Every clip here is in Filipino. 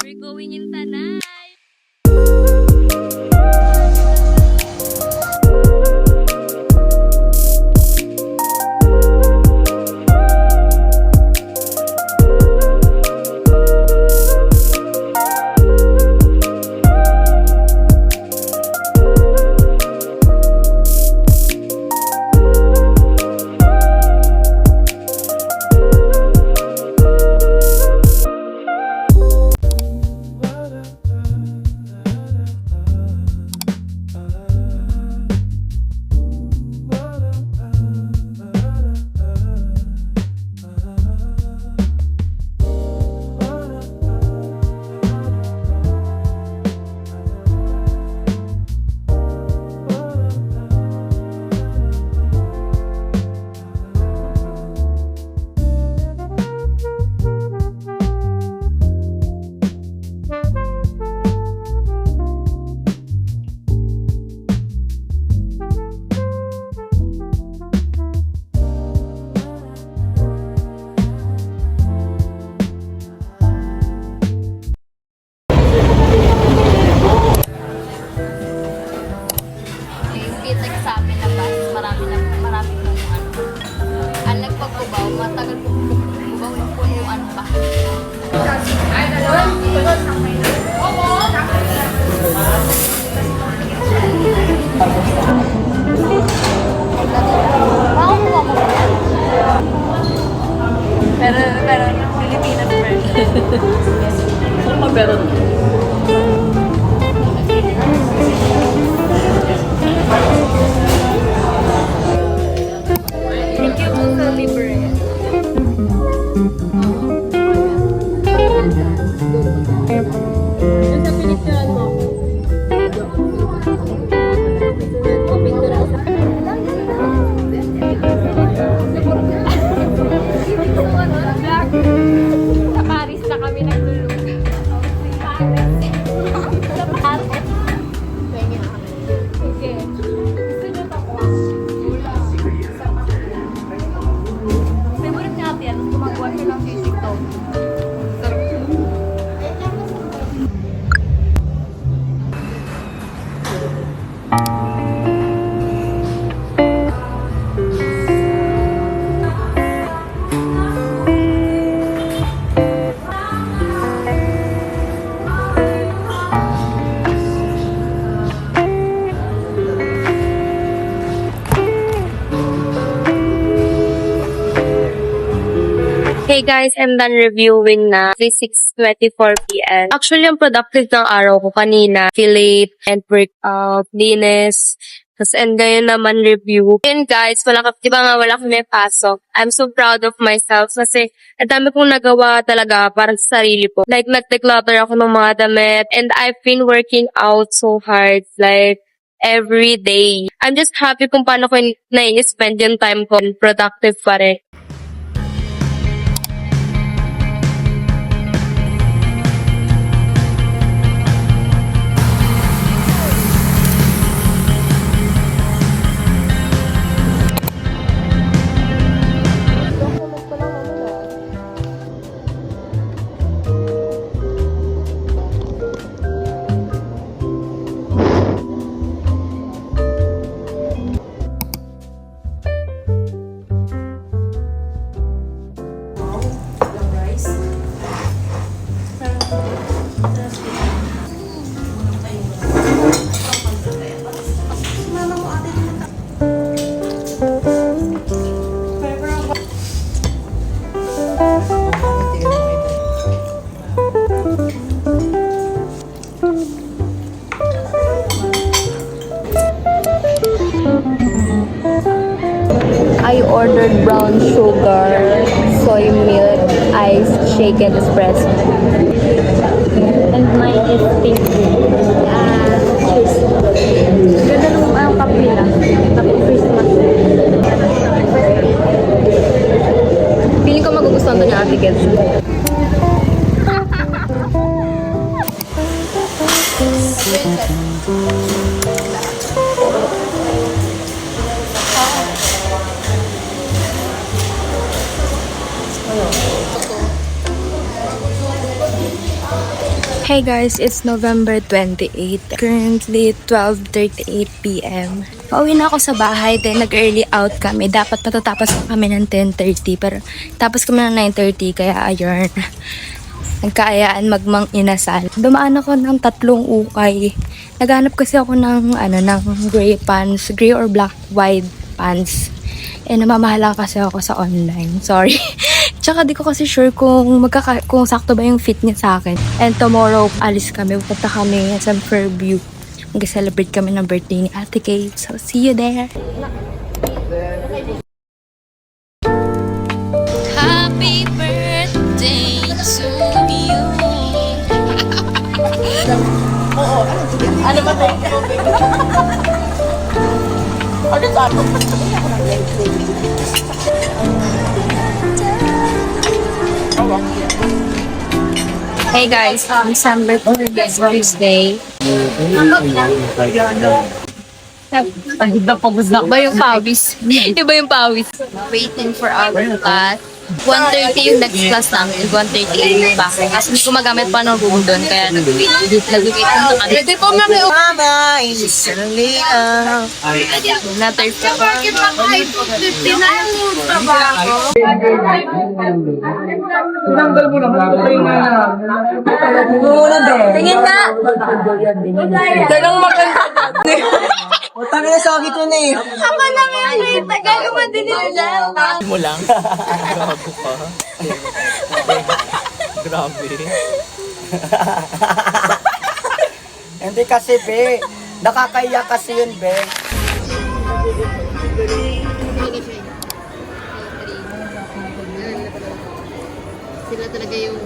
We're going in Tanay. Matagal po bubaw yung po yung ano ba? Pero Pilipinas version. Ano pero? Thank you po sa libre. Sa Pilipinas mo. Sa Paris na kami nagluluto. Sa Paris. Sige. Gusto nyo tapos? Favorite natin, gumagawa siya ng sisig to. Sarap yun. Hey guys, I'm done reviewing na 6:24 p.m. Actually, yung productive ng araw ko kanina, Philip and workout, linis, and ngayon naman review. And guys, di ba nga wala kami pasok. I'm so proud of myself kasi ang dami kong nagawa talaga para sa sarili ko. Like, nag-declutter ako ng mga damit and I've been working out so hard, like, every day. I'm just happy kung paano ko na-spend yung time ko. Productive pa rin. I ordered brown sugar, soy milk, iced shaken espresso. And mine is pink. Cheers. Ganda nung kape nila. Happy Christmas. Feeling ko magugustuhan to niya Ate Keds. Hey guys, it's November 28. Currently 12:38 p.m. Pauwi na ako sa bahay, then nag-early out kami. Dapat matatapos pa kami ng 10:30, pero tapos kami ng 9:30, kaya ayun. Nagkaayaan magmang inasal. Dumaan ako ng 3 ukay. Naghanap kasi ako ng gray pants, gray or black wide pants. Namamahala kasi ako sa online. Sorry. Tsaka di ko kasi sure kung sakto ba yung fit niya sa akin. And tomorrow, alis kami. Pupunta kami sa Fairview. Mag-celebrate kami ng birthday ni Ate Kate. So, see you there. Happy birthday to you. Ano ba tayo? Ano ba? Hey guys, December 4th is Wednesday. Iba yung pawis. Iba yung pawis. Waiting for our class. 1:30 yung next class namin. 1:30 yung bahay. Kasi hindi ko magamit pa ng room doon. Kaya nag-wait na kami. Pwede po mami. Mama, instantly Na Thursday. Tinanggal mo naman. Muna din. Tingin nga! Ganang maganda. Utang na sa akin ito na eh. Ako lang yan eh! Tagal ko madinig lang. Mo lang. Grabe pa. Grabe. Hindi kasi, be. Nakakaya kasi yun, be. Sila talaga yung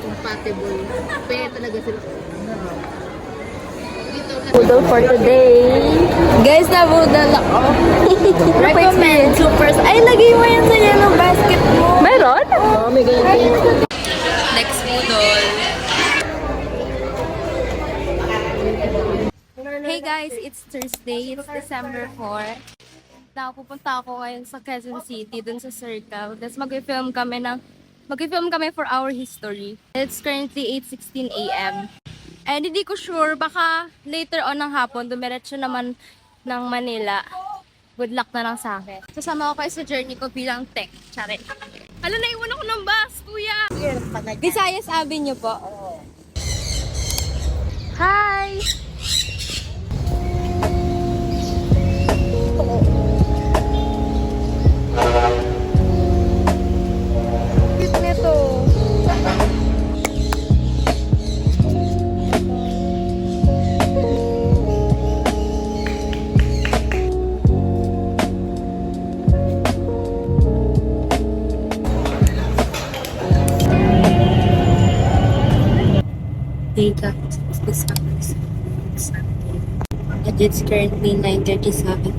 compatible. Kaya talaga sila. Budol for today. Guys, na-budol ako. Recommend. Supers. Ay, lagay mo yan sa yellow basket mo. Meron? Oo, may ganyan. Next budol. Hey guys, it's Thursday. It's December 4. Pupunta ako ngayon sa Quezon City, dun sa Circle. Tapos mag-film kami for our history. It's currently 8:16 a.m. And hindi ko sure, baka later on ng hapon, dumiretso naman ng Manila. Good luck na lang sa akin. Sasama ko kayo sa journey ko bilang tech. Charet. Hala, naiwan ako ng bus, kuya! Visayas Avenue po. Hi! Cute nito. Hey guys, it's December 7th. And it's currently 9:37.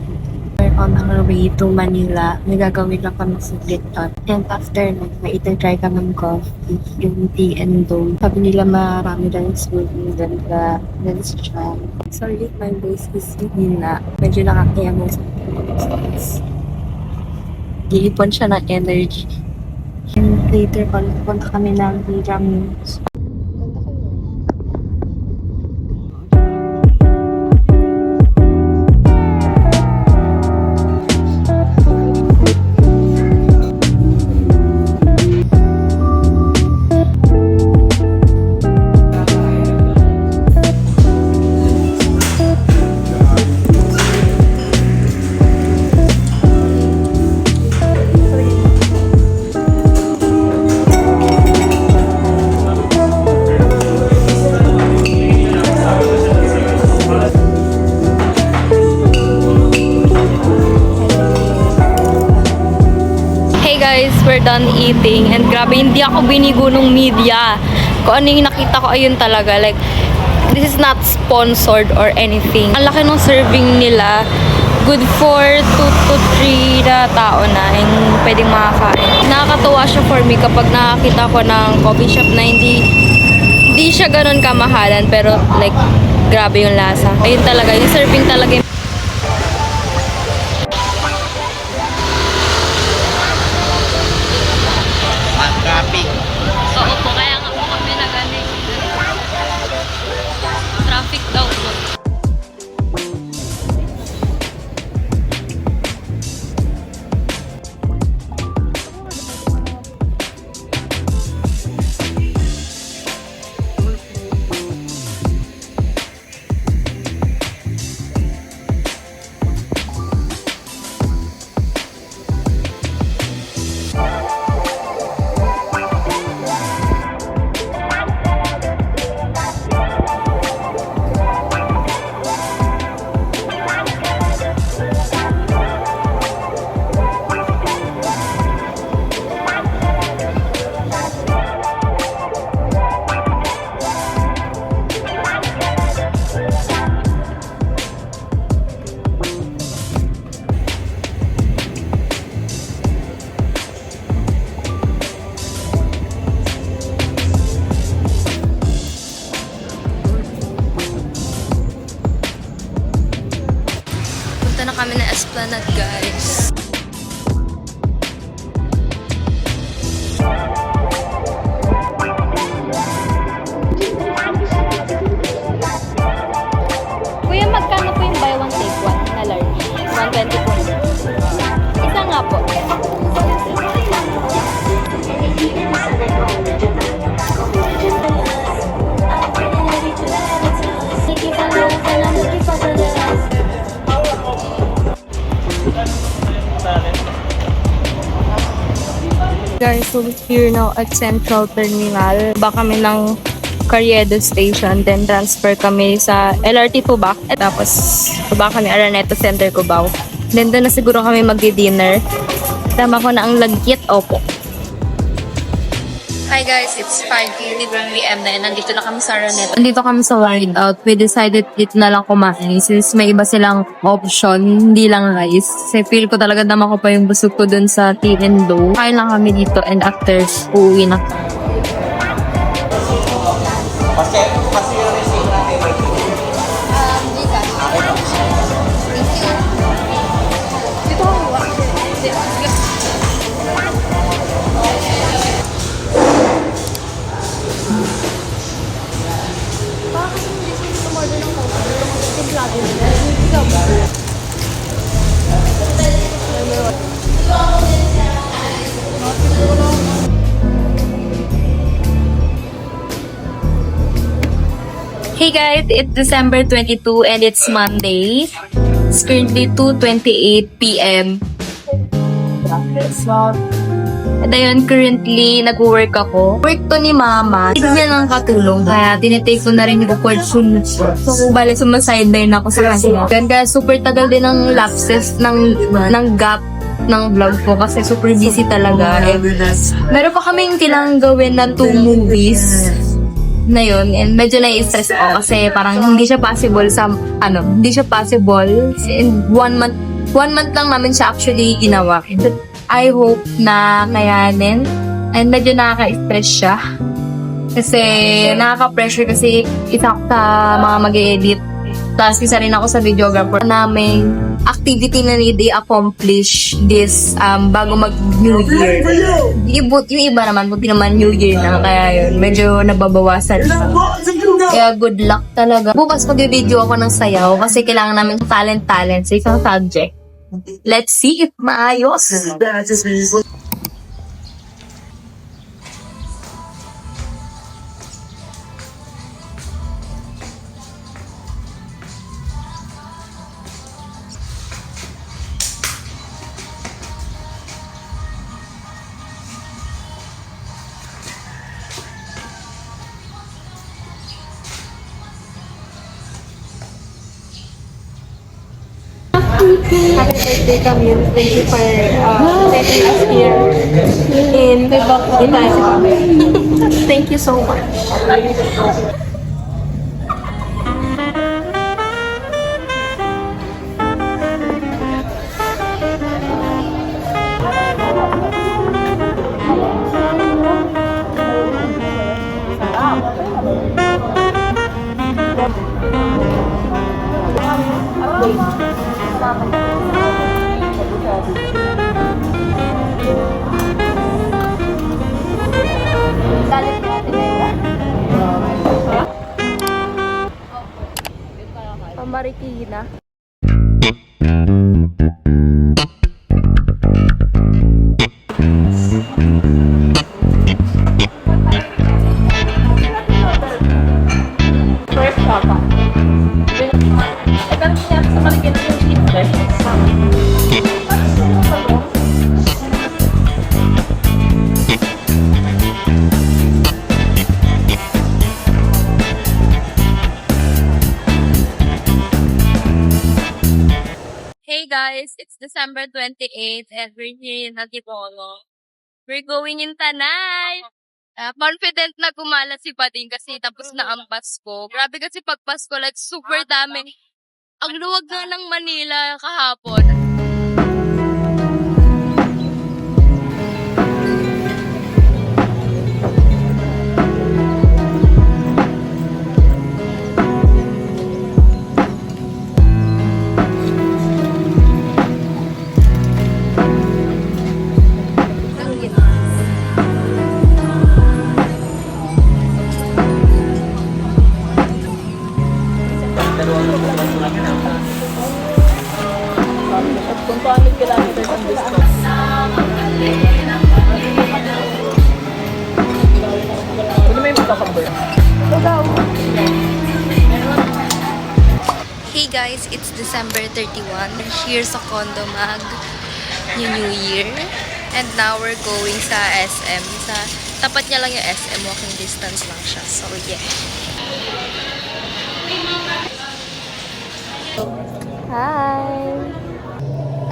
We're on our way to Manila. May gagawin lang kami sa doon. And after nun, may ita-try kami ng coffee, yung tea and dough. Sabi nila marami lang smoothie than siya. Sorry, my voice is hina. Medyo nakakaya mo sa voice. Giipon siya ng energy. And later, punta kami ng Ramis. We're done eating and grabe, hindi ako binigo ng media. Kung ano yung nakita ko, ayun talaga. Like, this is not sponsored or anything. Ang laki ng serving nila. Good for 2 to 3 na tao na yung pwedeng makakain. Nakakatuwa siya for me kapag nakakita ko ng coffee shop na hindi siya ganun kamahalan, pero like, grabe yung lasa. Ayun talaga, yung serving talaga. Traffic. Oo po, kaya nga po kami na ganun. Esplanade, guys. Kuya, magkano po yung buy one take one na large? 120 po. Isa nga po. Guys, so here now at Central Terminal. Ba kami ng Carriedo Station, then transfer kami sa LRT Tubac. At tapos, ba kami Araneta Center, Cubao. Then doon na siguro kami magdi-dinner. Tama ko na ang lagyat, opo. Hi guys, it's 5:30 p.m. na and nandito na kami sa Araneta. Nandito kami sa Wide Out. We decided dito na lang kumain since may iba silang option, hindi lang rice. Kasi feel ko talaga dama ko pa yung busog ko dun sa tea and dough. Kain lang kami dito and after, uuwi na. Hey guys, it's December 22 and it's Monday. It's currently 2:28 p.m. And ayun, currently, nag-work ako. Work to ni Mama. Hindi niya lang katulong. Kaya, tinitake ko na rin yung opportunity. So, bali, sumasideline ako sa kanya. Kaya, super tagal din ng lapses, ng gap ng vlog ko kasi super busy talaga. Meron pa kaming kailangang gawin na 2 movies na yun, and medyo na-stress ako kasi parang hindi siya possible sa, hindi siya possible. In 1 month lang namin siya actually ginawa. But I hope na kayanin. And medyo nakaka-stress siya. Kasi nakaka-pressure kasi isa ako sa mga mag-edit. Tapos isa rin ako sa videographer namin activity na need i-accomplish this bago mag-New Year. Yung iba naman, buti naman New Year na, kaya yun, medyo nababawasan. Kaya good luck talaga. Bukas mag-video ako ng sayaw kasi kailangan namin talent sa isang subject. Let's see if maayos. Happy birthday, Camille. Thank you for letting us here in Italia. Thank you so much. Marikina. First shot. Ito siya sa Marikina yung Hey guys, it's December 28th and we're here in Antipolo. We're going in Tanay! Confident na gumala si Bading kasi tapos na ang Pasko. Grabe kasi pag Pasko, like super dami. Ang luwag nga ng Manila kahapon. Hey guys, it's December 31. We're here sa Condo Mag New Year. And now we're going sa SM. Sa tapat niya lang yung SM, walking distance lang siya. So yeah. Hi!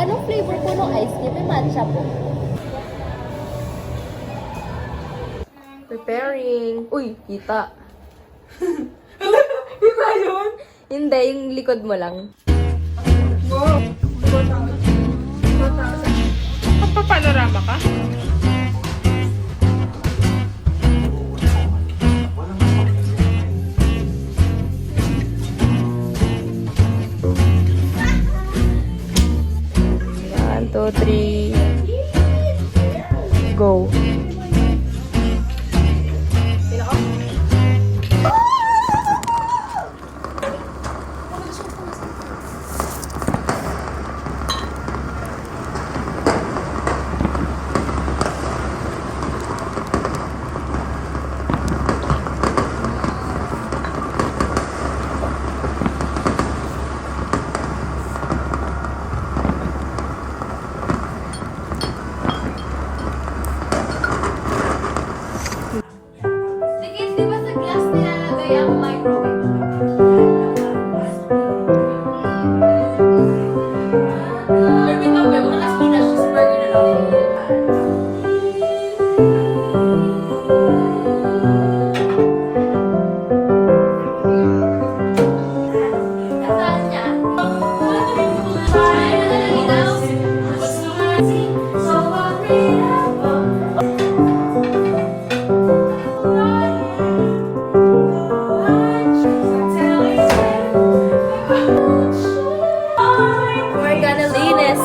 Anong flavor po ng ice cream? May matcha po. Preparing. Uy, kita. Kita yun? Hindi, yung likod mo lang. Magpapanorama ka? One, two, three. Go. We're gonna linis.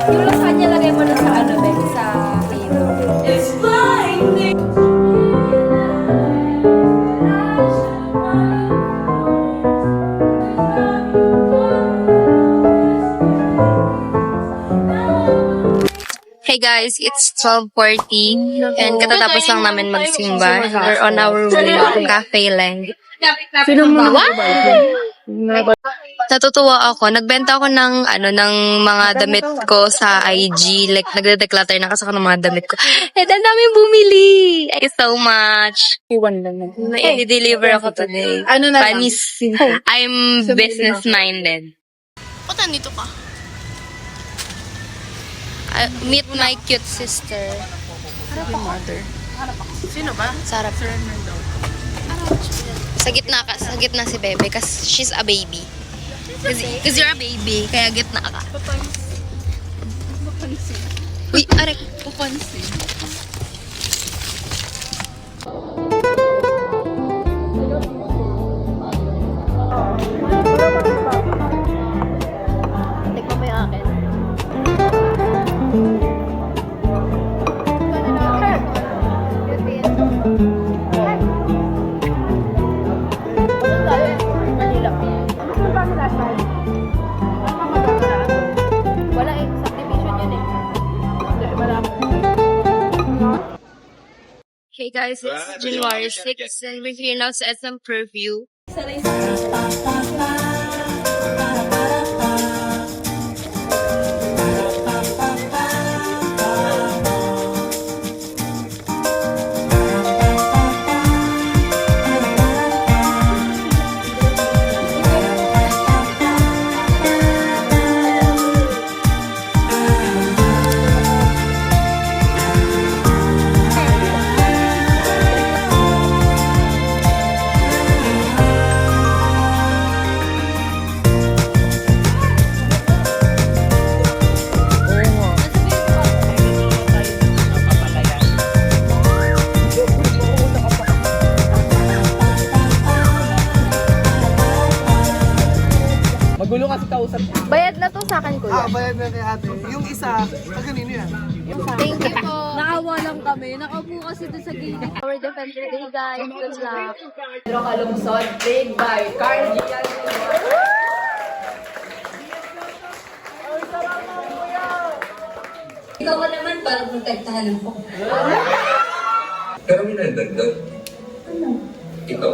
Yung lasagna lagay mo na sa ano, Ben? Sa prito. Hey guys, it's 12:40 and katatapos lang namin magsimba. We're on our way to Cafe Lang. What? Natutuwa ako. Nagbenta ako ng mga damit ko sa IG. Like, nagde-declutter na kasi ako ng mga damit ko. And ang daming bumili. Thank you so much. Iwan lang na. I-deliver ako today. Ano na lang? Panis. I'm business-minded. Ba't nandito ka? Meet my cute sister. Sino ba? Sarap. Sa gitna si Bebe kasi she's a baby. Because you're a baby, kaya gitna ka. Uy, aray. Pupansin. Tikman mo yung akin. Wala eh, subdivision yun eh. Hey guys, it's January 6th and we're here now sa SM Purview. Magulo kasi kausap niya. Bayad na to sa akin, kuya. Bayad na kay ate. Yung isa, kanino yan? Thank you po. Nakawa lang kami. Nakaupo kasi doon sa gilid. Our Defender Day, guys. Good luck. Pero kalungsod, big by Carl Gian. Ikaw ka naman para protektahan mo. Pero may nadagdag. Ito.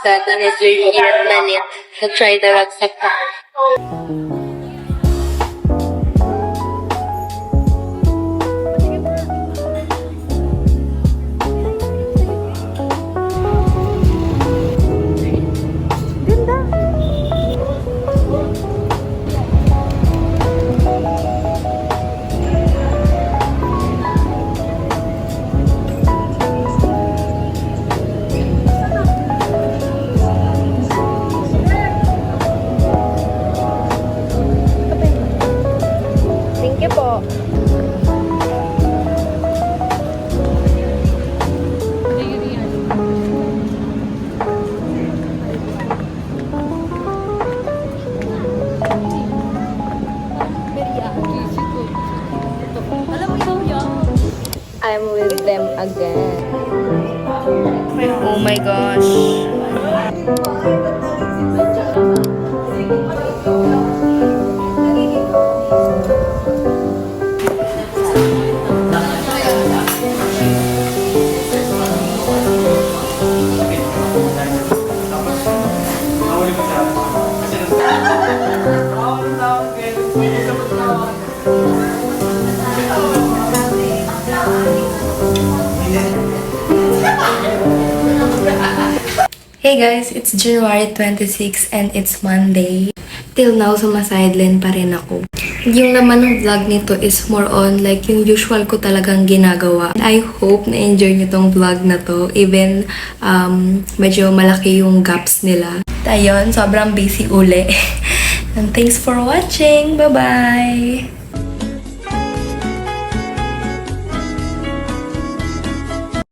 That and it's really minute to try the recipe. Thank you po. I'm with them again. Oh my gosh. Hey guys, it's January 26 and it's Monday. Till now, sumasideline pa rin ako. Yung naman ng vlog nito is more on like yung usual ko talagang ginagawa. I hope na-enjoy nyo tong vlog na to. Even medyo malaki yung gaps nila. Ayun, sobrang busy uli. And thanks for watching. Bye-bye!